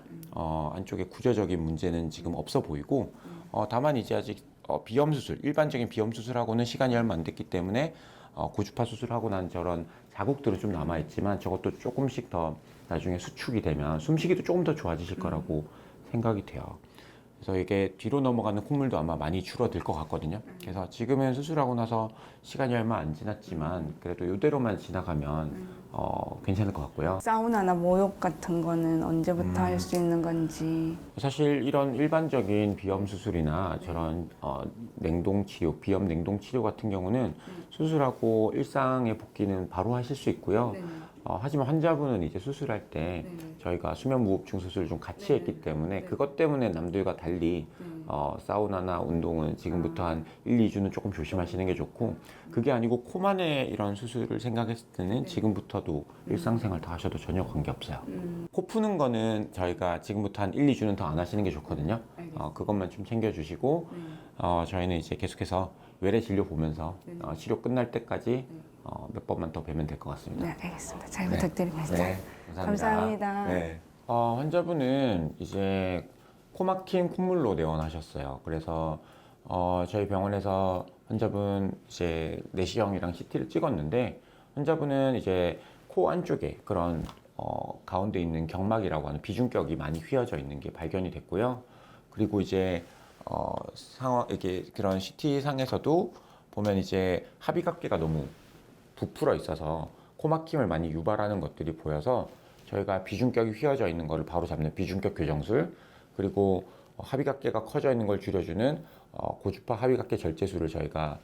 안쪽에 구조적인 문제는 지금 없어 보이고 다만 이제 아직 비염 수술, 일반적인 비염 수술하고는 시간이 얼마 안 됐기 때문에 고주파 수술하고 난 저런 자국들은 좀 남아있지만 저것도 조금씩 더 나중에 수축이 되면 숨쉬기도 조금 더 좋아지실 거라고 생각이 돼요. 그래서 이게 뒤로 넘어가는 콧물도 아마 많이 줄어들 것 같거든요. 그래서 지금은 수술하고 나서 시간이 얼마 안 지났지만 그래도 이대로만 지나가면 괜찮을 것 같고요. 사우나나 목욕 같은 거는 언제부터 할 수 있는 건지. 사실 이런 일반적인 비염 수술이나 저런 냉동 치료, 비염 냉동 치료 같은 경우는 수술하고 일상의 복귀는 바로 하실 수 있고요. 하지만 환자분은 이제 수술할 때 저희가 수면무호흡증 수술을 좀 같이 했기 때문에 그것 때문에 남들과 달리 사우나나 운동은 지금부터 한 1, 2주는 조금 조심하시는 게 좋고 그게 아니고 코만의 이런 수술을 생각했을 때는 지금부터도 일상생활 다 하셔도 전혀 관계없어요. 코 푸는 거는 저희가 지금부터 한 1, 2주는 더 안 하시는 게 좋거든요. 그것만 좀 챙겨주시고 저희는 이제 계속해서 외래 진료 보면서 치료 끝날 때까지 몇 번만 더 뵈면 될 것 같습니다. 네, 알겠습니다. 잘 부탁드리겠습니다. 네, 감사합니다. 네. 환자분은 이제 코 막힌 콧물로 내원하셨어요. 그래서 저희 병원에서 환자분 이제 내시경이랑 CT를 찍었는데 환자분은 이제 코 안쪽에 그런 가운데 있는 경막이라고 하는 비중격이 많이 휘어져 있는 게 발견이 됐고요. 그리고 이제 이게 그런 CT 상에서도 보면 이제 합의각계가 너무 부풀어 있어서 코막힘을 많이 유발하는 것들이 보여서 저희가 비중격이 휘어져 있는 것을 바로 잡는 비중격 교정술 그리고 합의각계가 커져 있는 걸 줄여주는 고주파 합의각계 절제술을 저희가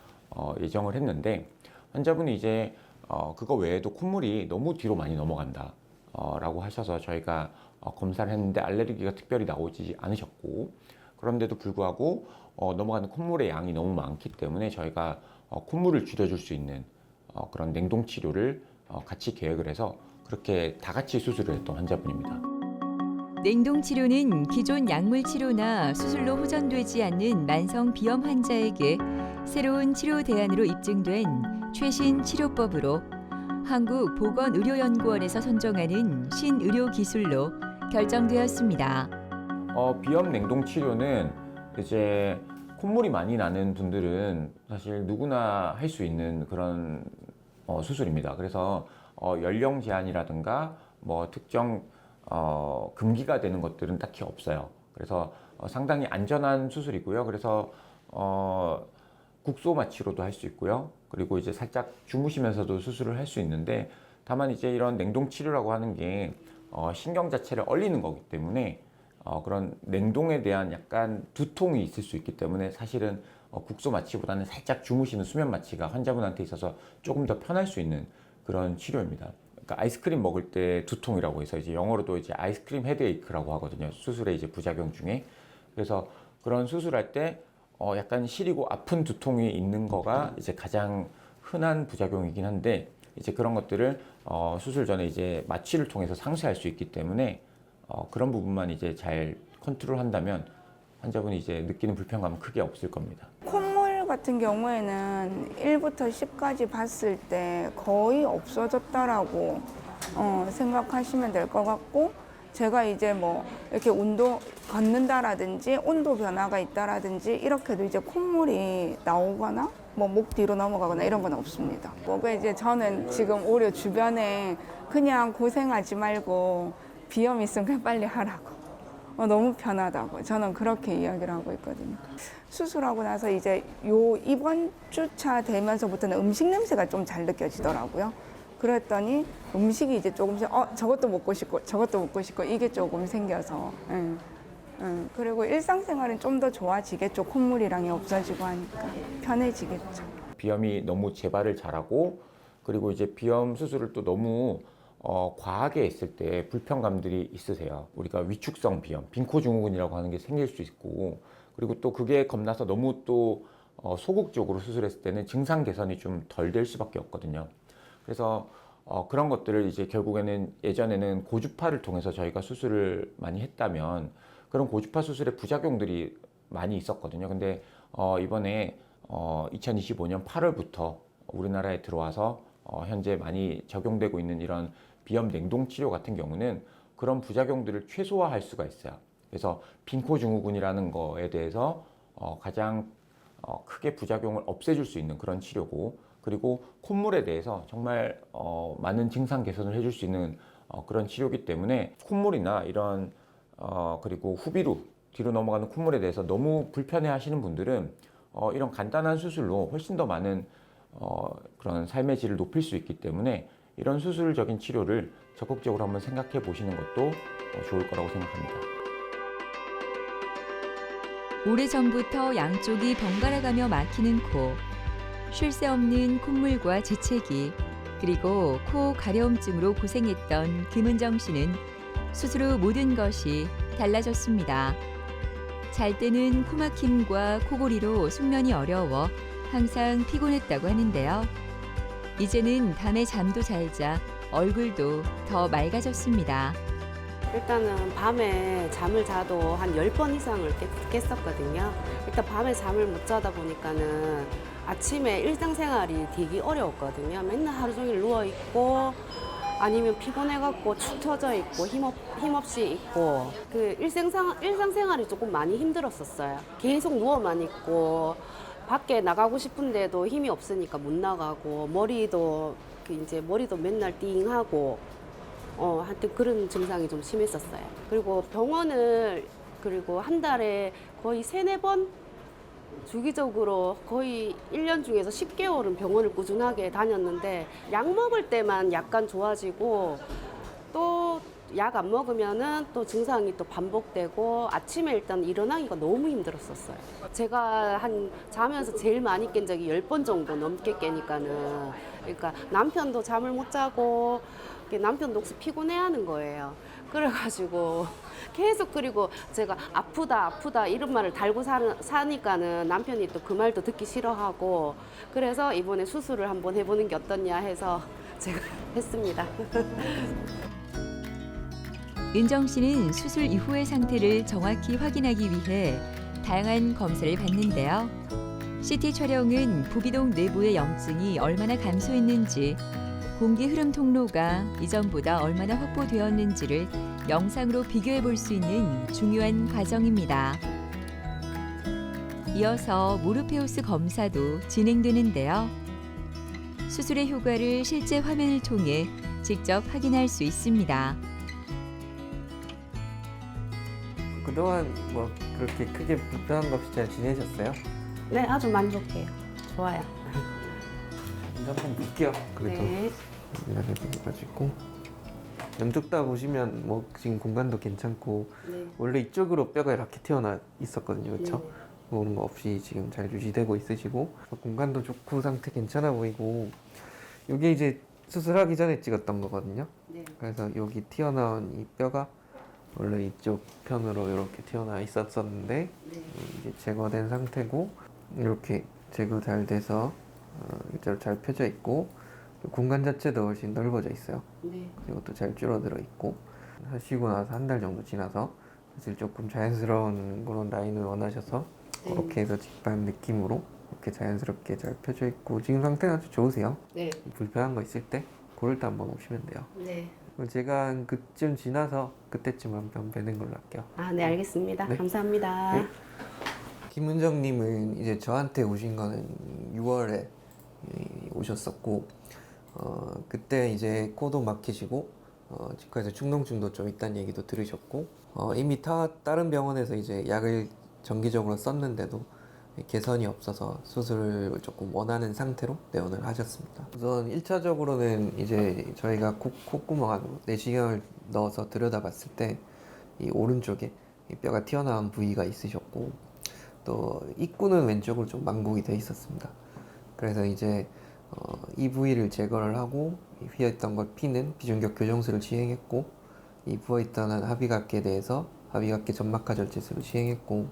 예정을 했는데 환자분이 이제 그거 외에도 콧물이 너무 뒤로 많이 넘어간다 라고 하셔서 저희가 검사를 했는데 알레르기가 특별히 나오지 않으셨고 그런데도 불구하고 넘어가는 콧물의 양이 너무 많기 때문에 저희가 콧물을 줄여줄 수 있는 그런 냉동 치료를 같이 계획을 해서 그렇게 다 같이 수술을 했던 환자분입니다. 냉동 치료는 기존 약물 치료나 수술로 호전되지 않는 만성 비염 환자에게 새로운 치료 대안으로 입증된 최신 치료법으로 한국보건의료연구원에서 선정하는 신의료 기술로 결정되었습니다. 비염 냉동 치료는 이제 콧물이 많이 나는 분들은 사실 누구나 할 수 있는 그런 수술입니다. 그래서 연령 제한이라든가 뭐 특정 금기가 되는 것들은 딱히 없어요. 그래서 상당히 안전한 수술이고요. 그래서 국소 마취로도 할 수 있고요. 그리고 이제 살짝 주무시면서도 수술을 할 수 있는데, 다만 이제 이런 냉동 치료라고 하는 게 신경 자체를 얼리는 거기 때문에 그런 냉동에 대한 약간 두통이 있을 수 있기 때문에 사실은 국소 마취보다는 살짝 주무시는 수면 마취가 환자분한테 있어서 조금 더 편할 수 있는 그런 치료입니다. 그러니까 아이스크림 먹을 때 두통이라고 해서 이제 영어로도 이제 아이스크림 헤드에이크라고 하거든요. 수술의 이제 부작용 중에. 그래서 그런 수술할 때 약간 시리고 아픈 두통이 있는 거가 이제 가장 흔한 부작용이긴 한데, 이제 그런 것들을 수술 전에 이제 마취를 통해서 상쇄할 수 있기 때문에 그런 부분만 이제 잘 컨트롤한다면 환자분이 이제 느끼는 불편감은 크게 없을 겁니다. 콧물 같은 경우에는 1부터 10까지 봤을 때 거의 없어졌다라고 생각하시면 될 것 같고, 제가 이제 뭐 이렇게 걷는다라든지 온도 변화가 있다라든지 이렇게도 이제 콧물이 나오거나 뭐 목 뒤로 넘어가거나 이런 건 없습니다. 뭐가 이제 저는 지금 오히려 주변에 그냥 고생하지 말고 비염 있으면 그냥 빨리 하라고, 너무 편하다고 저는 그렇게 이야기를 하고 있거든요. 수술하고 나서 이제 이번 주차 되면서부터는 음식 냄새가 좀 잘 느껴지더라고요. 그랬더니 음식이 이제 조금씩 저것도 먹고 싶고 저것도 먹고 싶고 이게 조금 생겨서 그리고 일상생활은 좀 더 좋아지겠죠. 콧물이랑이 없어지고 하니까 편해지겠죠. 비염이 너무 재발을 잘하고, 그리고 이제 비염 수술을 또 너무 과하게 했을 때 불편감들이 있으세요. 우리가 위축성 비염, 빈코증후군이라고 하는 게 생길 수 있고, 그리고 또 그게 겁나서 너무 또 소극적으로 수술했을 때는 증상 개선이 좀 덜 될 수밖에 없거든요. 그래서 그런 것들을 이제 결국에는 예전에는 고주파를 통해서 저희가 수술을 많이 했다면 그런 고주파 수술의 부작용들이 많이 있었거든요. 근데 이번에 2025년 8월부터 우리나라에 들어와서 현재 많이 적용되고 있는 이런 비염 냉동 치료 같은 경우는 그런 부작용들을 최소화할 수가 있어요. 그래서 빈코증후군이라는 거에 대해서 가장 크게 부작용을 없애줄 수 있는 그런 치료고, 그리고 콧물에 대해서 정말 많은 증상 개선을 해줄 수 있는 그런 치료이기 때문에 콧물이나 이런 그리고 후비루 뒤로 넘어가는 콧물에 대해서 너무 불편해 하시는 분들은 이런 간단한 수술로 훨씬 더 많은 그런 삶의 질을 높일 수 있기 때문에 이런 수술적인 치료를 적극적으로 한번 생각해 보시는 것도 좋을 거라고 생각합니다. 오래전부터 양쪽이 번갈아가며 막히는 코, 쉴 새 없는 콧물과 재채기, 그리고 코 가려움증으로 고생했던 김은정 씨는 수술 후 모든 것이 달라졌습니다. 잘 때는 코막힘과 코골이로 숙면이 어려워 항상 피곤했다고 하는데요. 이제는 밤에 잠도 잘 자 얼굴도 더 맑아졌습니다. 일단은 밤에 잠을 자도 한 10번 이상을 깼었거든요. 일단 밤에 잠을 못 자다 보니까는 아침에 일상생활이 되게 어려웠거든요. 맨날 하루 종일 누워있고 아니면 피곤해갖고 축 처져 있고 힘없이 있고 그 일상생활이 조금 많이 힘들었었어요. 계속 누워만 있고 밖에 나가고 싶은데도 힘이 없으니까 못 나가고 머리도 맨날 띵하고 하여튼 그런 증상이 좀 심했었어요. 그리고 병원을 그리고 한 달에 거의 3-4번 주기적으로 거의 1년 중에서 10개월은 병원을 꾸준하게 다녔는데 약 먹을 때만 약간 좋아지고 또 약 안 먹으면은 또 증상이 또 반복되고 아침에 일단 일어나기가 너무 힘들었었어요. 제가 자면서 제일 많이 깬 적이 10번 정도 넘게 깨니까는 그러니까 남편도 잠을 못 자고 남편도 혹시 피곤해하는 거예요. 그래가지고 계속 그리고 제가 아프다 이런 말을 달고 사니까는 남편이 또 그 말도 듣기 싫어하고 그래서 이번에 수술을 한번 해보는 게 어떻냐 해서 제가 했습니다. 은정 씨는 수술 이후의 상태를 정확히 확인하기 위해 다양한 검사를 받는데요. CT 촬영은 부비동 내부의 염증이 얼마나 감소했는지, 공기 흐름 통로가 이전보다 얼마나 확보되었는지를 영상으로 비교해 볼 수 있는 중요한 과정입니다. 이어서 모르페우스 검사도 진행되는데요. 수술의 효과를 실제 화면을 통해 직접 확인할 수 있습니다. 그동안 뭐 그렇게 크게 불편한 거 없이 잘 지내셨어요? 네, 아주 만족해요. 좋아요. 먼저 한번 볼게요. 그래도 네. 이렇게 해가지고 양쪽 다 보시면 뭐 지금 공간도 괜찮고 네. 원래 이쪽으로 뼈가 이렇게 튀어나 있었거든요, 그렇죠? 네. 그런 거 없이 지금 잘 유지되고 있으시고 공간도 좋고 상태 괜찮아 보이고 이게 이제 수술하기 전에 찍었던 거거든요. 네. 그래서 여기 튀어나온 이 뼈가 원래 이쪽 편으로 이렇게 튀어나와 있었었는데 네. 이제 제거된 상태고 이렇게 제거 잘 돼서 일자로 잘 펴져 있고 공간 자체도 훨씬 넓어져 있어요. 네. 이것도 잘 줄어들어 있고 하시고 나서 한 달 정도 지나서 사실 조금 자연스러운 그런 라인을 원하셔서 네. 이렇게 해서 직반 느낌으로 이렇게 자연스럽게 잘 펴져 있고 지금 상태가 아주 좋으세요. 네. 불편한 거 있을 때 그럴 때 한번 오시면 돼요. 네. 제가 한 그쯤 지나서 그때쯤 한번 뵈는 걸로 할게요. 아, 네, 알겠습니다. 네. 감사합니다. 네. 김은정님은 이제 저한테 오신 거는 6월에 오셨었고 그때 이제 코도 막히시고 치과에서 충농증도 좀 있다는 얘기도 들으셨고 이미 다른 병원에서 이제 약을 정기적으로 썼는데도 개선이 없어서 수술을 조금 원하는 상태로 내원을 하셨습니다. 우선 1차적으로는 이제 저희가 콧구멍 안으로 내시경을 넣어서 들여다봤을 때 이 오른쪽에 이 뼈가 튀어나온 부위가 있으셨고 또 입구는 왼쪽으로 좀 망곡이 돼 있었습니다. 그래서 이제 이 부위를 제거를 하고 휘어있던 걸 피는 비중격 교정술을 시행했고 이 부어있던 합의각계에 대해서 합의각계 점막하 절제술을 시행했고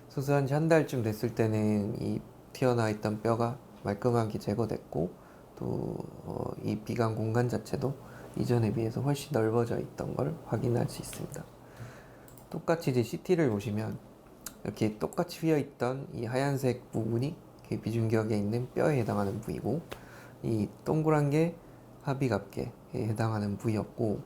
수술한 지 한 달쯤 됐을 때는 이 튀어나와 있던 뼈가 말끔하게 제거됐고 또 이 비강 공간 자체도 이전에 비해서 훨씬 넓어져 있던 걸 확인할 수 있습니다. 똑같이 이제 CT를 보시면 이렇게 똑같이 휘어있던 이 하얀색 부분이 비중격에 있는 뼈에 해당하는 부위고 이 동그란 게 합의각계에 해당하는 부위였고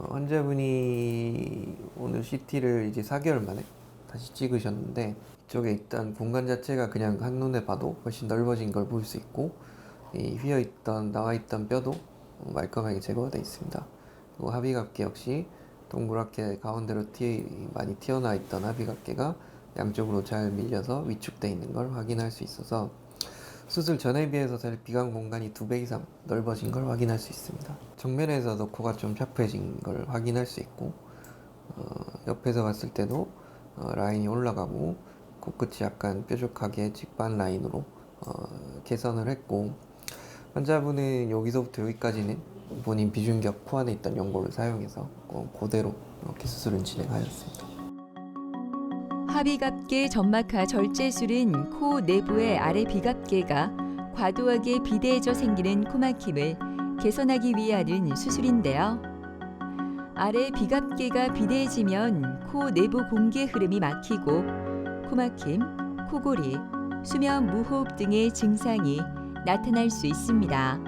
환자분이 오늘 CT를 이제 4개월 만에 다시 찍으셨는데 이쪽에 있던 공간 자체가 그냥 한눈에 봐도 훨씬 넓어진 걸 볼 수 있고 이 휘어있던 나와있던 뼈도 말끔하게 제거가 되어 있습니다. 그리고 합의각계 역시 동그랗게 가운데로 많이 튀어나와 있던 합의각계가 양쪽으로 잘 밀려서 위축되어 있는 걸 확인할 수 있어서 수술 전에 비해서 사실 비강 공간이 2배 이상 넓어진 걸 확인할 수 있습니다. 정면에서도 코가 좀 샤프해진 걸 확인할 수 있고 옆에서 봤을 때도 라인이 올라가고 코끝이 약간 뾰족하게 직반 라인으로 개선을 했고 환자분은 여기서부터 여기까지는 본인 비중격 코 안에 있던 연고를 사용해서 그대로 이렇게 수술을 진행하였습니다. 하비갑계 점막하 절제술은 코 내부의 아래 비갑계가 과도하게 비대해져 생기는 코막힘을 개선하기 위하는 수술인데요. 아래 비갑계가 비대해지면 코 내부 공기 흐름이 막히고 코막힘, 코골이, 수면 무호흡 등의 증상이 나타날 수 있습니다.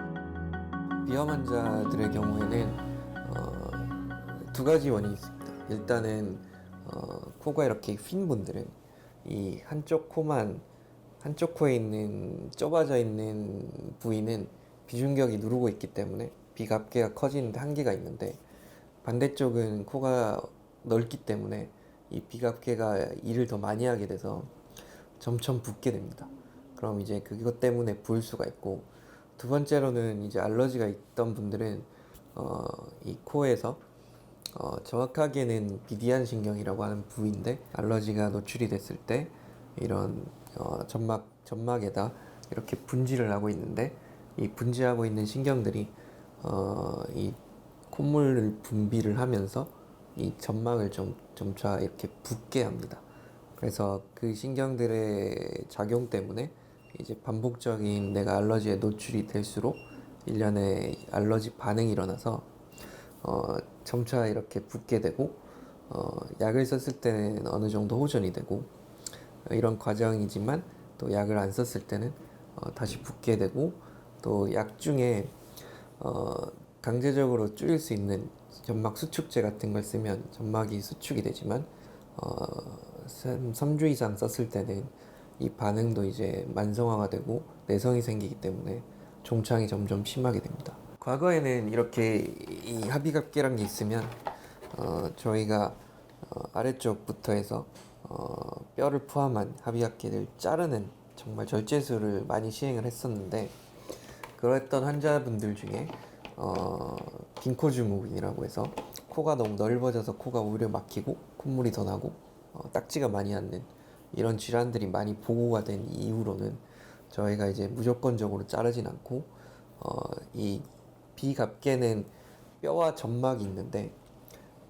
비염 환자들의 경우에는 두 가지 원인이 있습니다. 일단은 코가 이렇게 휜 분들은 이 한쪽 코에 있는 좁아져 있는 부위는 비중격이 누르고 있기 때문에 비갑계가 커지는데 한계가 있는데 반대쪽은 코가 넓기 때문에 이 비갑계가 일을 더 많이 하게 돼서 점점 붓게 됩니다. 그럼 이제 그것 때문에 부을 수가 있고 두 번째로는 이제 알러지가 있던 분들은 이 코에서 정확하게는 비디안 신경이라고 하는 부위인데 알러지가 노출이 됐을 때 이런 점막에다 이렇게 분지를 하고 있는데 이 분지하고 있는 신경들이 이 콧물을 분비를 하면서 이 점막을 점차 이렇게 붓게 합니다. 그래서 그 신경들의 작용 때문에 이제 반복적인 내가 알러지에 노출이 될수록 일련의 알러지 반응이 일어나서 점차 이렇게 붓게 되고 약을 썼을 때는 어느 정도 호전이 되고 이런 과정이지만 또 약을 안 썼을 때는 다시 붓게 되고 또 약 중에 강제적으로 줄일 수 있는 점막 수축제 같은 걸 쓰면 점막이 수축이 되지만 3주 이상 썼을 때는 이 반응도 이제 만성화가 되고 내성이 생기기 때문에 종창이 점점 심하게 됩니다. 과거에는 이렇게 이 합의갑계란 게 있으면 저희가 아래쪽부터 해서 뼈를 포함한 합의갑계를 자르는 정말 절제술을 많이 시행을 했었는데, 그랬던 환자분들 중에 긴코증후군이라고 해서 코가 너무 넓어져서 코가 오히려 막히고 콧물이 더 나고 딱지가 많이 앉는 이런 질환들이 많이 보고가 된 이후로는 저희가 이제 무조건적으로 자르진 않고 이 비갑계는 뼈와 점막이 있는데,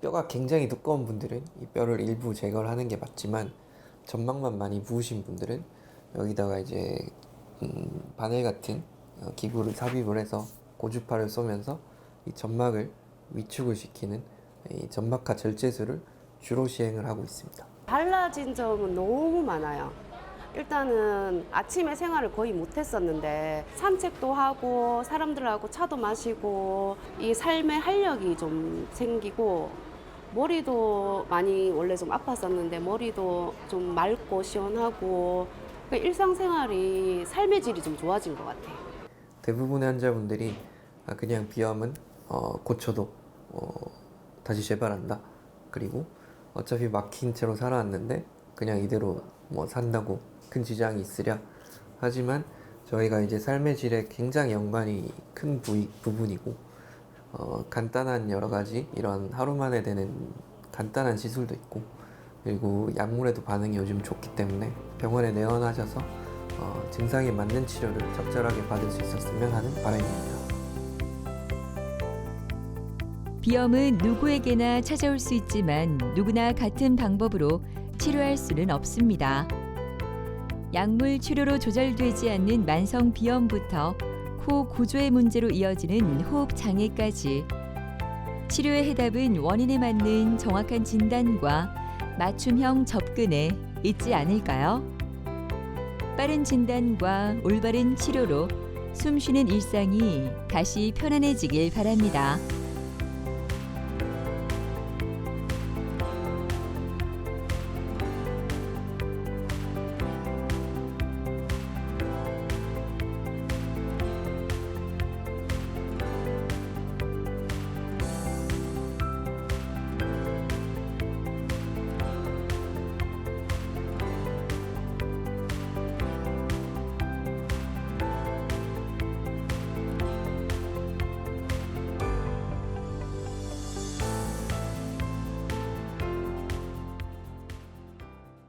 뼈가 굉장히 두꺼운 분들은 이 뼈를 일부 제거를 하는 게 맞지만, 점막만 많이 부으신 분들은 여기다가 이제 바늘 같은 기구를 삽입을 해서 고주파를 쏘면서 이 점막을 위축을 시키는 이 점막하 절제술을 주로 시행을 하고 있습니다. 달라진 점은 너무 많아요. 일단은 아침에 생활을 거의 못했었는데 산책도 하고 사람들하고 차도 마시고 이 삶의 활력이 좀 생기고, 머리도 많이 원래 좀 아팠었는데 머리도 좀 맑고 시원하고, 그러니까 일상생활이 삶의 질이 좀 좋아진 것 같아요. 대부분의 환자분들이 그냥 비염은 고쳐도 다시 재발한다. 그리고 어차피 막힌 채로 살아왔는데 그냥 이대로 뭐 산다고 큰 지장이 있으랴. 하지만 저희가 이제 삶의 질에 굉장히 연관이 큰 부분이고, 간단한 여러 가지 이런 하루 만에 되는 간단한 시술도 있고, 그리고 약물에도 반응이 요즘 좋기 때문에 병원에 내원하셔서 증상에 맞는 치료를 적절하게 받을 수 있었으면 하는 바람입니다. 비염은 누구에게나 찾아올 수 있지만 누구나 같은 방법으로 치료할 수는 없습니다. 약물 치료로 조절되지 않는 만성 비염부터 코 구조의 문제로 이어지는 호흡 장애까지, 치료의 해답은 원인에 맞는 정확한 진단과 맞춤형 접근에 있지 않을까요? 빠른 진단과 올바른 치료로 숨쉬는 일상이 다시 편안해지길 바랍니다.